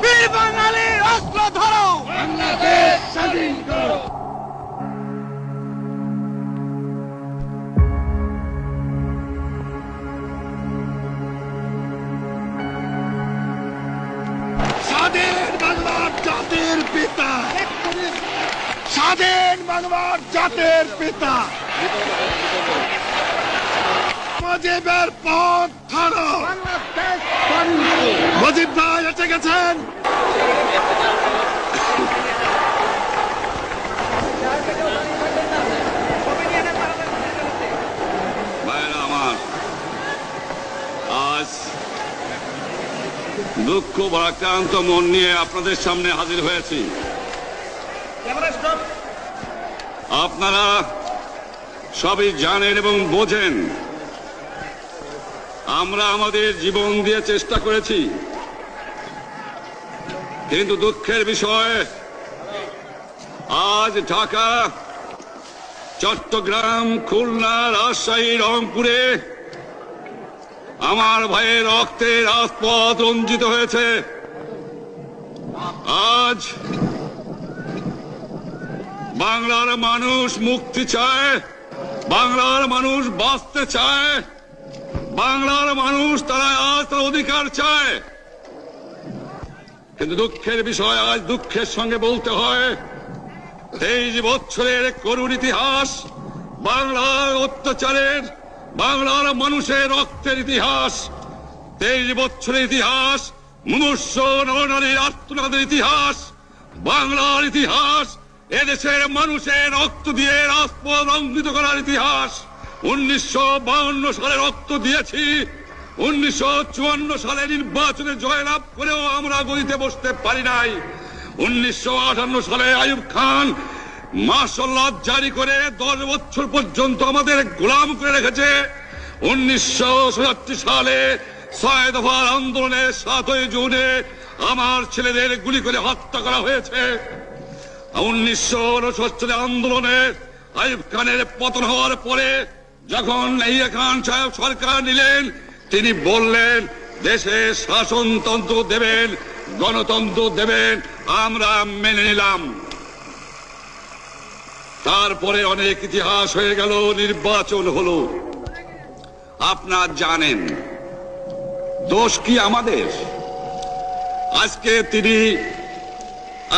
বীর বাঙালির অস্ত্র ধরো, বাংলাদেশ স্বাধীন করো। স্বাধীন বাংলার জাতির পিতা, স্বাধীন বাংলার জাতির পিতা মুজিবের পথ ধরো। মুজিব ভাই এসে গেছেন। ভাইরা আমার, আজ দুঃখ ভারাক্রান্ত মন নিয়ে আপনাদের সামনে হাজির হয়েছি। আপনারা সবই জানেন এবং বোঝেন আমরা আমাদের জীবন দিয়ে চেষ্টা করেছি, কিন্তু দুঃখের বিষয় আজ ঢাকা, চট্টগ্রাম, খুলনা, রাজশাহী, রংপুরে আমার ভাইয়ের রক্তে রাজপথ রঞ্জিত হয়েছে। আজ বাংলার মানুষ মুক্তি চায়, বাংলার মানুষ বাঁচতে চায়, বাংলার মানুষ তারা আজ তার অধিকার চায়। কিন্তু দুঃখের বিষয়, আজ দুঃখের সঙ্গে বলতে হয় 23 বছরের করুণ ইতিহাস, বাংলার অত্যাচারের, বাংলার মানুষের রক্তের ইতিহাস, 23 বছরের ইতিহাস, মুমূর্ষ নরনারীর আর্তনাদের ইতিহাস, বাংলার ইতিহাস, এদেশের মানুষের রক্ত দিয়ে রাজপথ রঞ্জিত করার ইতিহাস। 1952 সালে রক্ত দিয়েছি, 1954 সালে নির্বাচনে জয়লাভ করেও আমরা গদিতে বসতে পারি নাই। 1958 সালে আইয়ুব খান মার্শাল ল জারি করে 10 বছর পর্যন্ত আমাদের গোলাম করে রেখেছে। 1967 সালে 6 দফার আন্দোলনে 7ই জুনে আমার ছেলেদের গুলি করে হত্যা করা হয়েছে। 1969 আন্দোলনে আইয়ুব খানের পতন হওয়ার পরে যখন ইয়াহিয়া খান সাহেব সরকার নিলেন, তিনি বললেন দেশে শাসনতন্ত্র দেবেন, গণতন্ত্র দেবেন, আমরা মেনে নিলাম। তারপরে অনেক ইতিহাস হয়ে গেল, নির্বাচন হলো। আপনারা জানেন দোষ কি আমাদের? আজকে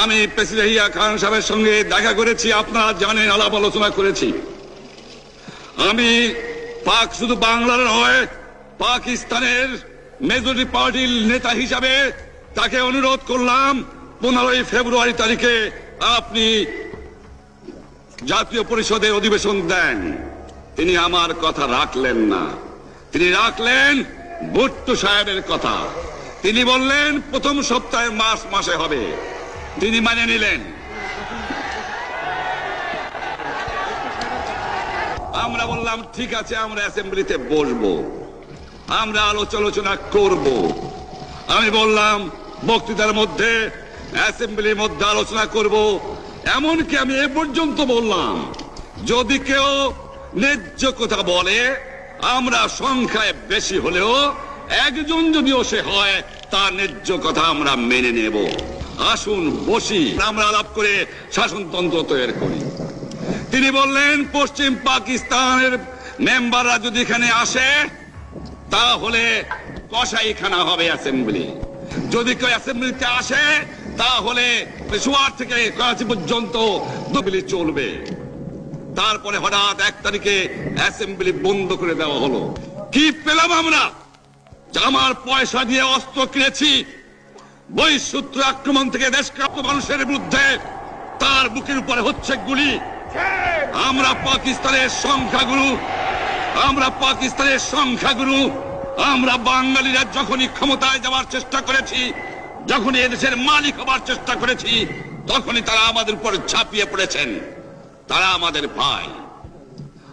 আমি প্রেসিডেন্ট ইয়াহিয়া খান সাহেবের সঙ্গে দেখা করেছি, আপনারা জানেন, আলাপ আলোচনা করেছি। আমি শুধু বাংলার নয়, পাকিস্তানের মেজরিটি পার্টির নেতা হিসাবে তাকে অনুরোধ করলাম 15 ফেব্রুয়ারি তারিখে আপনি জাতীয় পরিষদের অধিবেশন দেন। তিনি আমার কথা রাখলেন না, তিনি রাখলেন ভুট্টো সাহেবের কথা। তিনি বললেন প্রথম সপ্তাহে মাসে হবে, তিনি মানে নিলেন। আমরা বললাম ঠিক আছে, আমরা অ্যাসেম্বলিতে বসবো, আমরা আলোচনা করব। আমি বললাম বক্তৃতার মধ্যে, অ্যাসেম্বলির মধ্যে আলোচনা করব। এমনকি আমি এ পর্যন্ত বললাম যদি কেউ ন্যায্য কথা বলে, আমরা সংখ্যায় বেশি হলেও একজন যদিও সে হয়, তার ন্যায্য কথা আমরা মেনে নেব। আসুন বসি, আমরা আলাপ করে শাসনতন্ত্র তৈরি করি। তিনি বললেন পশ্চিম পাকিস্তানের মেম্বাররা যদি এখানে আসে তাহলে কসাইখানা হবে অ্যাসেম্বলি, যদি কেউ অ্যাসেম্বলিতে আসে তাহলে পেশোয়ার থেকে করাচি পর্যন্ত দুবিলি চলবে। তারপরে হঠাৎ 1 তারিখে অ্যাসেম্বলি বন্ধ করে দেওয়া হলো। কি পেলাম আমরা? আমার পয়সা দিয়ে অস্ত্র কিনেছি, বহিঃশত্রু আক্রমণ থেকে দেশক্রান্ত মানুষের বিরুদ্ধে তার বুকের উপরে হচ্ছে গুলি। আমরা পাকিস্তানের সংখ্যাগুরু, আমরা বাঙালিরা যখনই ক্ষমতায় যাওয়ার চেষ্টা করেছি, যখনই এদেশের মালিক হবার চেষ্টা করেছি, তখনই তারা আমাদের উপর ঝাঁপিয়ে পড়েছেন। তারা আমাদের ভাই।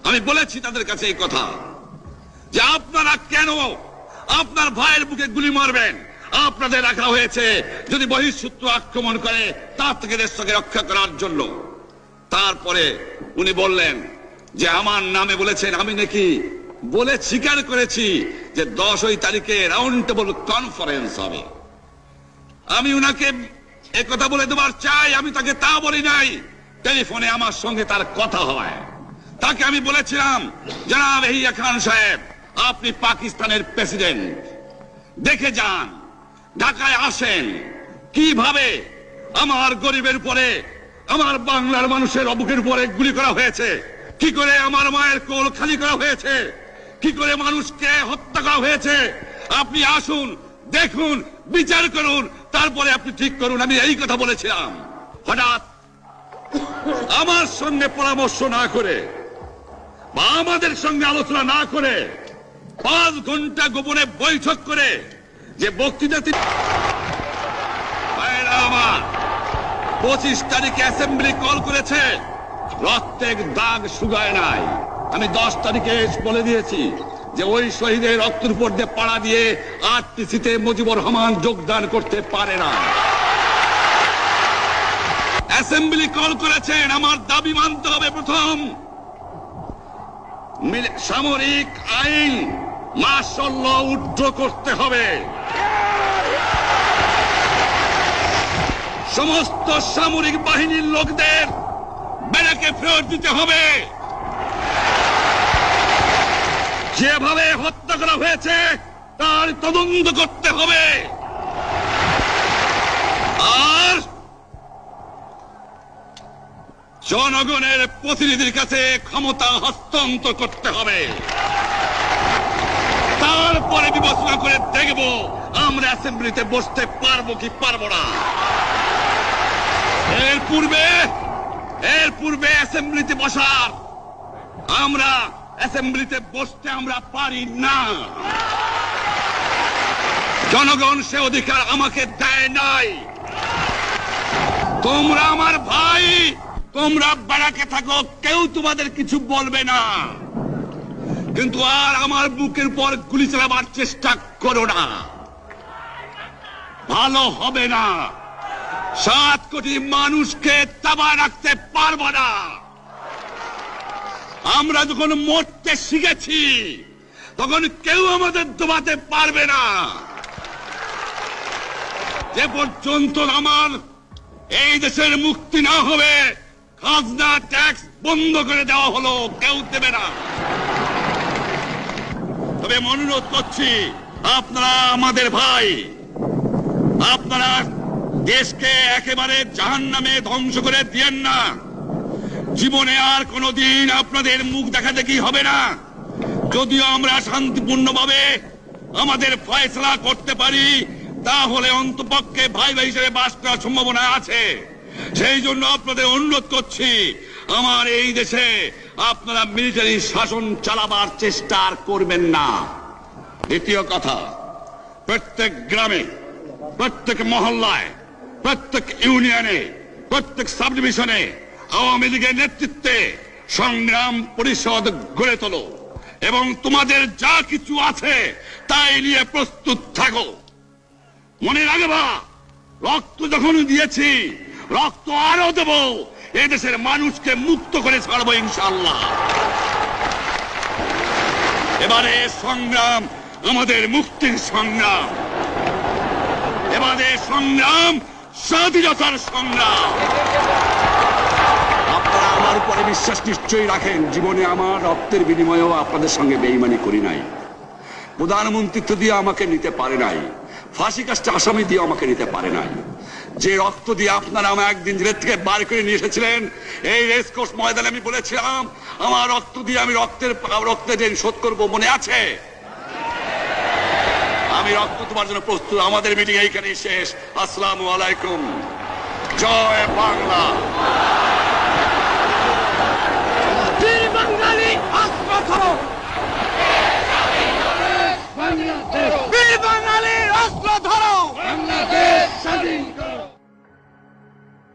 আমি বলেছি তাদের কাছে এই কথা যে আপনারা কেন আপনার ভাইয়ের বুকে গুলি মারবেন? আপনাদের রাখা হয়েছে যদি বহিঃশত্রু আক্রমণ করে তার থেকে দেশকে রক্ষা করার জন্য। তারপরে উনি বললেন যে আমার নামে বলেছেন, আমি নাকি বলে স্বীকার করেছি যে 10 তারিখে রাউন্ড টেবল কনফারেন্স হবে। আমি উনাকে একথা বলে দেবার চাই, আমি তাকে তা বলি নাই। টেলিফোনে আমার সঙ্গে তার কথা হয়। তাকে আমি বলেছিলাম, জনাব ইয়াহিয়া খান সাহেব, আপনি পাকিস্তানের প্রেসিডেন্ট, দেখে যান, ঢাকায় আসেন, কিভাবে আমার গরিবের উপরে, আমার বাংলার মানুষের বুকের উপরে গুলি করা হয়েছে, কি করে আমার মায়ের কোল খালি করা হয়েছে, কি করে মানুষকে হত্যা করা হয়েছে। আপনি আসুন, দেখুন, বিচার করুন, তারপরে আপনি ঠিক করুন। আমি এই কথা বলেছিলাম। হঠাৎ আমার সঙ্গে পরামর্শ না করে বা আমাদের সঙ্গে আলোচনা না করে 5 ঘন্টা গোপনে বৈঠক করে যে বক্তৃতা আমার 25 তারিখে অ্যাসেম্বলি কল করেছে, রক্তের দাগ শুকায় নাই। আমি 10 তারিখে বলে দিয়েছি যে ওই শহীদের রক্তের উপর দিয়ে পাড়া দিয়ে আরটিসিতে মুজিবুর রহমান যোগদান করতে পারে না। অ্যাসেম্বলি কল করেছেন, আমার দাবি মানতে হবে। প্রথম, সামরিক আইন মার্শাল ল উড্র করতে হবে। সমস্ত সামরিক বাহিনীর লোকদের ব্যারাকে ফেরত দিতে হবে। যেভাবে হত্যা করা হয়েছে তার তদন্ত করতে হবে। আর জনগণের প্রতিনিধির কাছে ক্ষমতা হস্তান্তর করতে হবে। তারপরে বিবেচনা করে দেখব আমরা অ্যাসেম্বলিতে বসতে পারবো কি পারবো না। এর পূর্বে অ্যাসেম্বলিতে বসার, আমরা অ্যাসেম্বলিতে বসতে আমরা পারি না। জনগণ সে অধিকার আমাকে দেয় নাই। তোমরা আমার ভাই, তোমরা ব্যারাকে থাকো, কেউ তোমাদের কিছু বলবে না, কিন্তু আর আমার বুকের উপর গুলি চালাবার চেষ্টা করো না, ভালো হবে না। 7 কোটি মানুষকে তাবায় রাখতে পারবো না। আমরা যখন মরতে শিখেছি তখন কেউ আমাদের দবাতে পারবে না। যে পর্যন্ত আমার এই দেশের মুক্তি না হবে, খাজনা ট্যাক্স বন্ধ করে দেওয়া হলো, কেউ দেবে না। তবে অনুরোধ করছি, আপনারা আমাদের ভাই, আপনারা দেশকে একেবারে জাহান্নামে ধ্বংস করে দিয়েন না। জীবনে আর কোনোদিন আপনাদের মুখ দেখা দেখি হবে না। যদিও আমরা শান্তিপূর্ণভাবে আমাদের ফয়সালা করতে পারি, তাহলে অন্তপক্ষে ভাই ভাই হিসেবে বাস করার সম্ভাবনা আছে। সেই জন্য আপনাদের অনুরোধ করছি, আমার এই দেশে আপনারা মিলিটারি শাসন চালাবার চেষ্টা আর করবেন না। দ্বিতীয় কথা, প্রত্যেক গ্রামে, প্রত্যেক মহল্লায়, প্রত্যেক ইউনিয়নে, প্রত্যেক সাব ডিভিশনে আওয়ামী লীগের নেতৃত্বে সংগ্রাম পরিষদ গড়ে তোলো এবং তোমাদের যা কিছু আছে তাই নিয়ে প্রস্তুত থাকো। মনে রাখবা, রক্ত যখন দিয়েছি, রক্ত আরো দেব। এদেশের মানুষকে মুক্ত করে ছাড়বো ইনশাআল্লাহ। এবারে সংগ্রাম আমাদের মুক্তির সংগ্রাম, এবারে সংগ্রাম স্বাধীনতার সংগ্রাম। আপনারা আমার উপরে বিশ্বাস নিশ্চয়ই রাখেন। জীবনে আমার রক্তের বিনিময়েও আপনাদের সঙ্গে বেঈমানি করি নাই। প্রধানমন্ত্রিত্ব দিয়ে আমাকে নিতে পারে নাই, ফাঁসি কাস্টে আসামি দিয়ে আমাকে নিতে পারে নাই। যে রক্ত দিয়ে আপনারা আমার একদিন জেলের থেকে বার করে নিয়ে এসেছিলেন, এই রেসকোর্স ময়দানে আমি বলেছিলাম আমার রক্ত দিয়ে আমি রক্তের ঋণ শোধ করবো, মনে আছে? আমি রক্ত তোমার জন্য প্রস্তুত। আমাদের মিটিং এইখানেই শেষ। আসসালামু আলাইকুম। জয় বাংলা। বীর বাঙালি অস্ত্র ধরো। বীর বাঙালি